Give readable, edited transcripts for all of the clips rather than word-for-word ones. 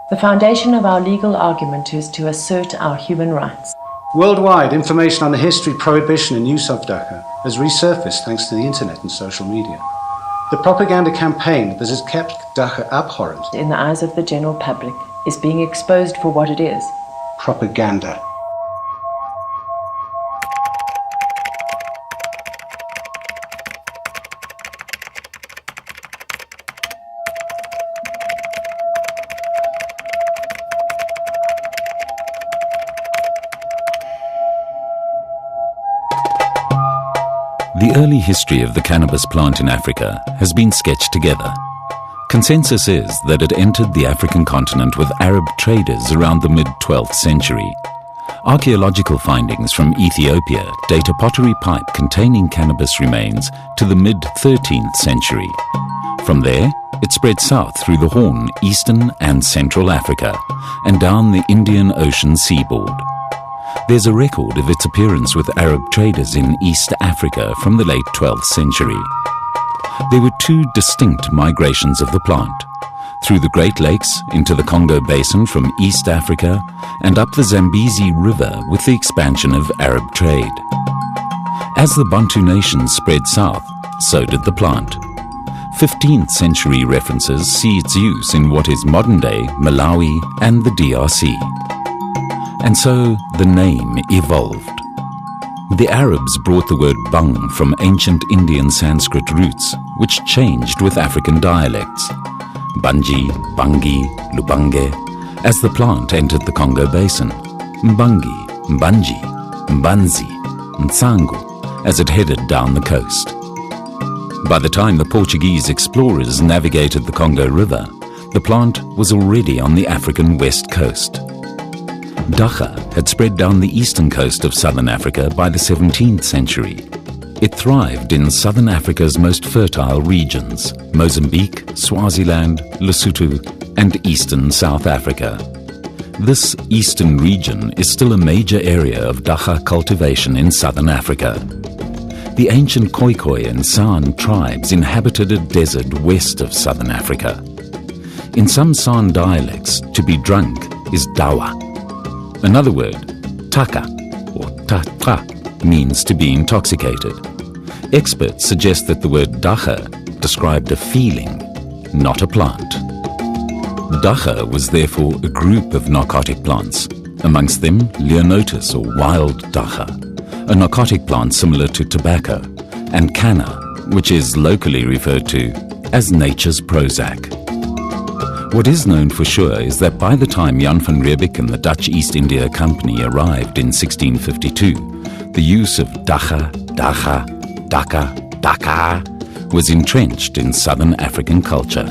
The foundation of our legal argument is to assert our human rights. Worldwide, information on the history, prohibition and use of Dagga has resurfaced thanks to the internet and social media. The propaganda campaign that has kept Dagga abhorrent In the eyes of the general public is being exposed for what it is. propaganda. The early history of the cannabis plant in Africa has been sketched together. Consensus is that it entered the African continent with Arab traders around the mid-12th century. Archaeological findings from Ethiopia date a pottery pipe containing cannabis remains to the mid-13th century. From there, it spread south through the Horn, Eastern and Central Africa, and down the Indian Ocean seaboard. There's a record of its appearance with Arab traders in East Africa from the late 12th century. There were two distinct migrations of the plant, through the Great Lakes into the Congo Basin from East Africa and up the Zambezi River with the expansion of Arab trade. As the Bantu nations spread south, so did the plant. 15th century references see its use in what is modern-day Malawi and the DRC. And so the name evolved. The Arabs brought the word bang from ancient Indian Sanskrit roots, which changed with African dialects. Banji, Bangi, Lubange, as the plant entered the Congo Basin. Mbangi, Mbanji, Mbanzi, Mtsangu, as it headed down the coast. By the time the Portuguese explorers navigated the Congo River, the plant was already on the African west coast. Dagga had spread down the eastern coast of southern Africa by the 17th century. It thrived in southern Africa's most fertile regions, Mozambique, Swaziland, Lesotho, and eastern South Africa. This eastern region is still a major area of Dagga cultivation in southern Africa. The ancient Khoikhoi and San tribes inhabited a desert west of southern Africa. In some San dialects, to be drunk is dawa. Another word, taka or tata, means to be intoxicated. Experts suggest that the word Dagga described a feeling, not a plant. Dagga was therefore a group of narcotic plants, amongst them Leonotus or wild Dagga, a narcotic plant similar to tobacco, and canna, which is locally referred to as nature's Prozac. What is known for sure is that by the time Jan van Riebeeck and the Dutch East India Company arrived in 1652, the use of Dagga, Dagga, Dagga, Dagga was entrenched in southern African culture.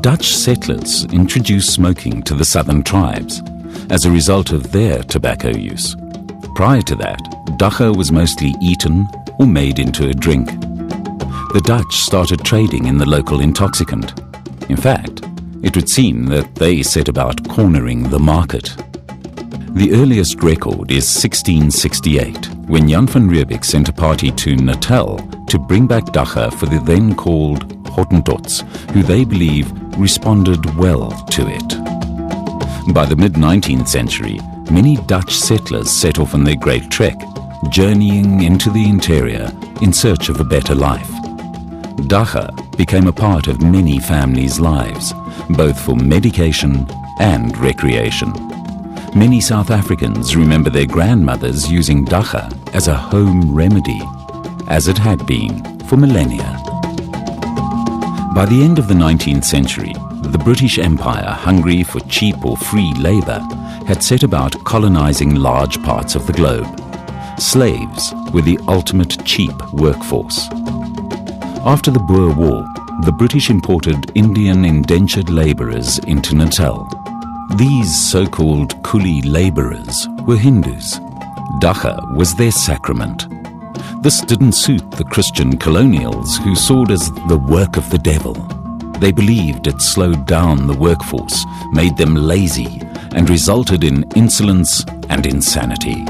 Dutch settlers introduced smoking to the southern tribes as a result of their tobacco use. Prior to that, Dagga was mostly eaten or made into a drink. The Dutch started trading in the local intoxicant. In fact, it would seem that they set about cornering the market. The earliest record is 1668, when Jan van Riebeeck sent a party to Natal to bring back Dagga for the then called Hottentots, who they believe responded well to it. By the mid-19th century, many Dutch settlers set off on their great trek, journeying into the interior in search of a better life. Dagga became a part of many families' lives, both for medication and recreation. Many South Africans remember their grandmothers using Dagga as a home remedy, as it had been for millennia. By the end of the 19th century, the British Empire, hungry for cheap or free labor, had set about colonizing large parts of the globe. Slaves were the ultimate cheap workforce. After the Boer War, the British imported Indian indentured laborers into Natal. These so-called coolie laborers were Hindus. Dagga was their sacrament. This didn't suit the Christian colonials, who saw it as the work of the devil. They believed it slowed down the workforce, made them lazy, and resulted in insolence and insanity.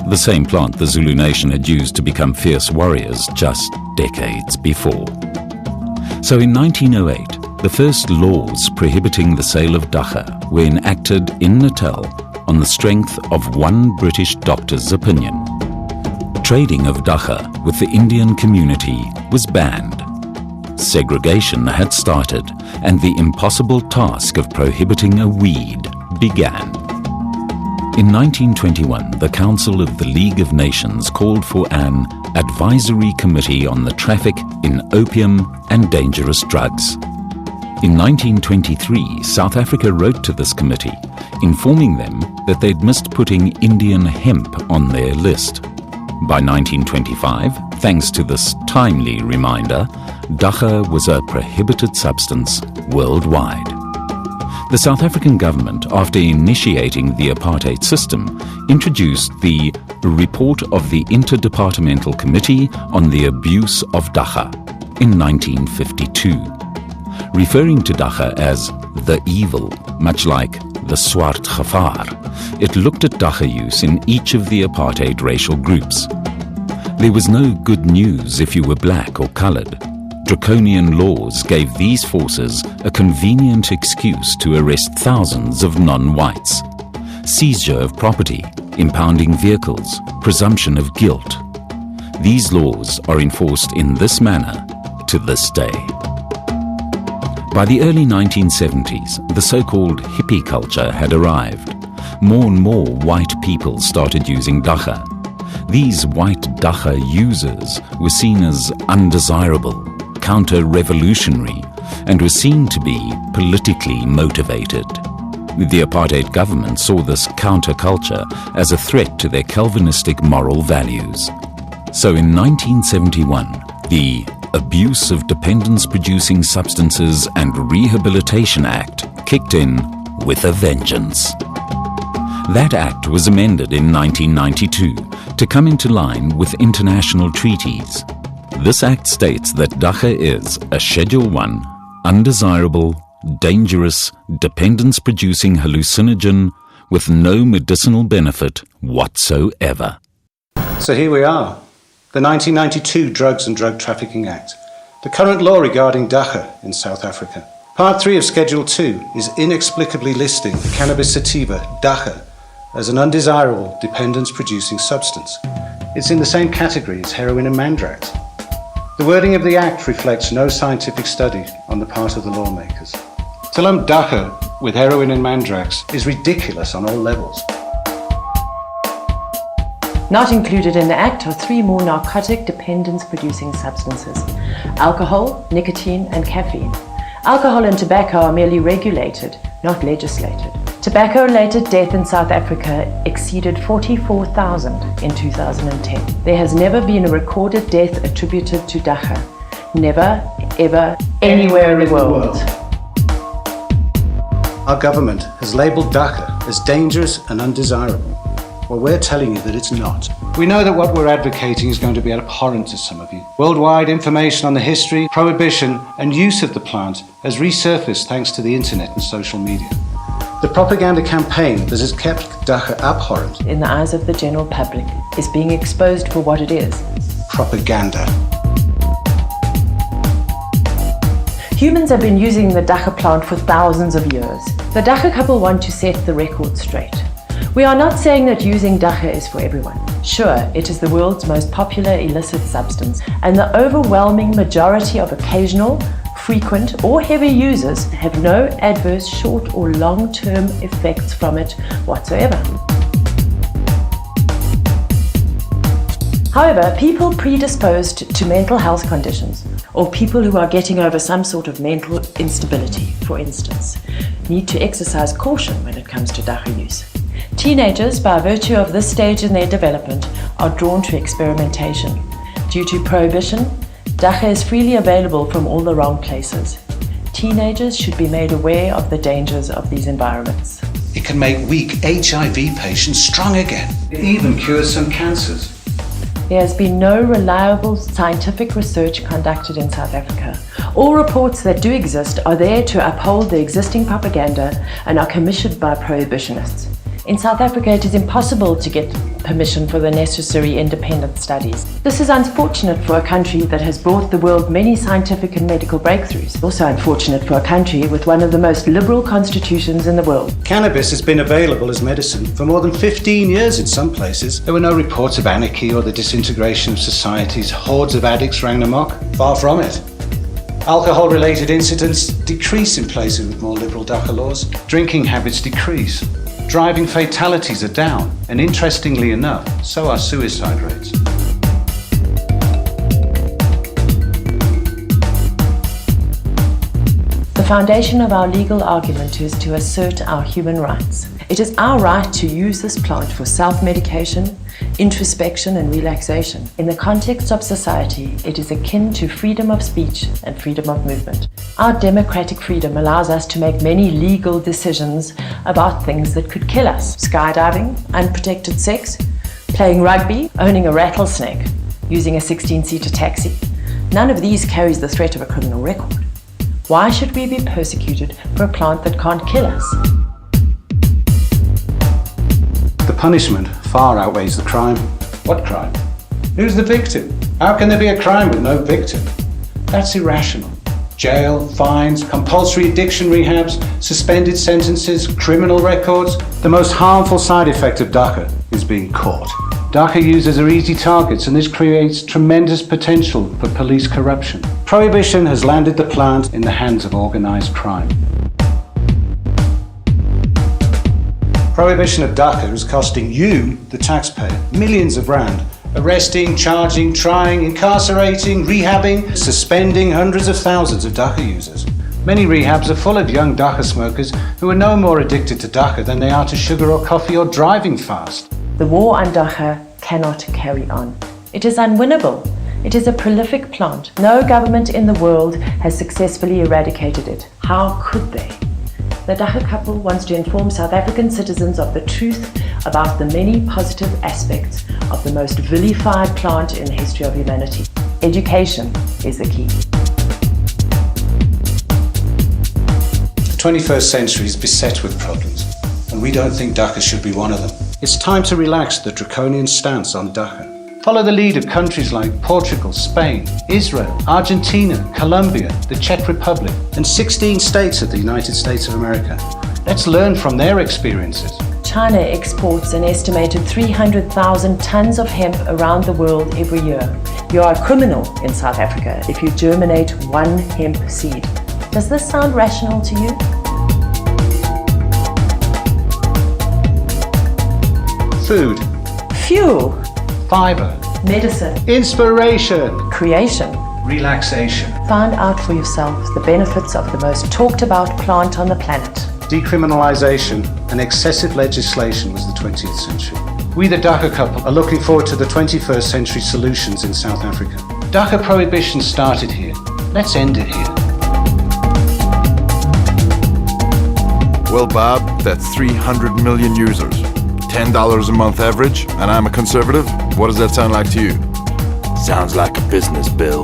The same plant the Zulu nation had used to become fierce warriors just decades before. So in 1908, The first laws prohibiting the sale of dagga were enacted in Natal on the strength of one British doctor's opinion. Trading of dagga with the Indian community was banned. Segregation had started, and the impossible task of prohibiting a weed began. In 1921, the Council of the League of Nations called for an advisory committee on the traffic in opium and dangerous drugs. In 1923, South Africa wrote to this committee, informing them that they'd missed putting Indian hemp on their list. By 1925, thanks to this timely reminder, dagga was a prohibited substance worldwide. The South African government, after initiating the apartheid system, introduced the Report of the Interdepartmental Committee on the Abuse of Dagga in 1952. Referring to dagga as the evil, much like the swart gevaar, it looked at dagga use in each of the apartheid racial groups. There was no good news if you were black or colored. Draconian laws gave these forces a convenient excuse to arrest thousands of non-whites. Seizure of property, impounding vehicles, presumption of guilt. These laws are enforced in this manner to this day. By the early 1970s, the so-called hippie culture had arrived. More and more white people started using dagga. These white dagga users were seen as undesirable, counter-revolutionary, and were seen to be politically motivated. The apartheid government saw this counterculture as a threat to their Calvinistic moral values. So in 1971, the Abuse of Dependence-Producing Substances and Rehabilitation Act kicked in with a vengeance. That act was amended in 1992 to come into line with international treaties. This act states that dagga is a Schedule I, undesirable, dangerous, dependence-producing hallucinogen with no medicinal benefit whatsoever. So here we are, the 1992 Drugs and Drug Trafficking Act, the current law regarding dagga in South Africa. Part 3 of Schedule 2 is inexplicably listing cannabis sativa, dagga, as an undesirable dependence-producing substance. It's in the same category as heroin and mandrax. The wording of the Act reflects no scientific study on the part of the lawmakers. To lump dagga with heroin and mandrax is ridiculous on all levels. Not included in the Act are 3 more narcotic dependence-producing substances: alcohol, nicotine, and caffeine. Alcohol and tobacco are merely regulated, not legislated. Tobacco-related death in South Africa exceeded 44,000 in 2010. There has never been a recorded death attributed to dagga. Never, ever, anywhere in the world. Our government has labelled dagga as dangerous and undesirable. Well, we're telling you that it's not. We know that what we're advocating is going to be abhorrent to some of you. Worldwide information on the history, prohibition, and use of the plant has resurfaced thanks to the internet and social media. The propaganda campaign that has kept dagga abhorrent In the eyes of the general public, is being exposed for what it is. propaganda. Humans have been using the dagga plant for thousands of years. The Dagga Couple want to set the record straight. We are not saying that using dagga is for everyone. Sure, it is the world's most popular illicit substance, and the overwhelming majority of occasional, frequent, or heavy users have no adverse short or long-term effects from it whatsoever. However, people predisposed to mental health conditions, or people who are getting over some sort of mental instability, for instance, need to exercise caution when it comes to dagga use. Teenagers, by virtue of this stage in their development, are drawn to experimentation. Due to prohibition, dagga is freely available from all the wrong places. Teenagers should be made aware of the dangers of these environments. It can make weak HIV patients strong again. It even cures some cancers. There has been no reliable scientific research conducted in South Africa. All reports that do exist are there to uphold the existing propaganda and are commissioned by prohibitionists. In South Africa, it is impossible to get permission for the necessary independent studies. This is unfortunate for a country that has brought the world many scientific and medical breakthroughs. Also unfortunate for a country with one of the most liberal constitutions in the world. Cannabis has been available as medicine for more than 15 years in some places. There were no reports of anarchy or the disintegration of societies. Hordes of addicts ran amok. Far from it. Alcohol-related incidents decrease in places with more liberal Dagga laws. Drinking habits decrease. Driving fatalities are down, and interestingly enough, so are suicide rates. The foundation of our legal argument is to assert our human rights. It is our right to use this plant for self-medication, introspection and relaxation. In the context of society, it is akin to freedom of speech and freedom of movement. Our democratic freedom allows us to make many legal decisions about things that could kill us. Skydiving, unprotected sex, playing rugby, owning a rattlesnake, using a 16-seater taxi. None of these carries the threat of a criminal record. Why should we be persecuted for a plant that can't kill us? The punishment far outweighs the crime. What crime? Who's the victim? How can there be a crime with no victim? That's irrational. Jail, fines, compulsory addiction rehabs, suspended sentences, criminal records. The most harmful side effect of Dagga is being caught. Dagga users are easy targets, and this creates tremendous potential for police corruption. Prohibition has landed the plant in the hands of organized crime. Prohibition of Dagga is costing you, the taxpayer, millions of rand. Arresting, charging, trying, incarcerating, rehabbing, suspending hundreds of thousands of Dagga users. Many rehabs are full of young Dagga smokers who are no more addicted to Dagga than they are to sugar or coffee or driving fast. The war on Dagga cannot carry on. It is unwinnable. It is a prolific plant. No government in the world has successfully eradicated it. How could they? The Dagga Couple wants to inform South African citizens of the truth about the many positive aspects of the most vilified plant in the history of humanity. Education is the key. The 21st century is beset with problems, and we don't think Dagga should be one of them. It's time to relax the draconian stance on Dagga. Follow the lead of countries like Portugal, Spain, Israel, Argentina, Colombia, the Czech Republic, and 16 states of the United States of America. Let's learn from their experiences. China exports an estimated 300,000 tons of hemp around the world every year. You are a criminal in South Africa if you germinate one hemp seed. Does this sound rational to you? Food. Fuel. Fiber. Medicine. Inspiration. Creation. Relaxation. Find out for yourselves the benefits of the most talked about plant on the planet. Decriminalisation and excessive legislation was the 20th century. We, the Dagga Couple, are looking forward to the 21st century solutions in South Africa. Dagga prohibition started here. Let's end it here. Well, Bob, that's 300 million users. $10 a month average, and I'm a conservative. What does that sound like to you? Sounds like a business, Bill.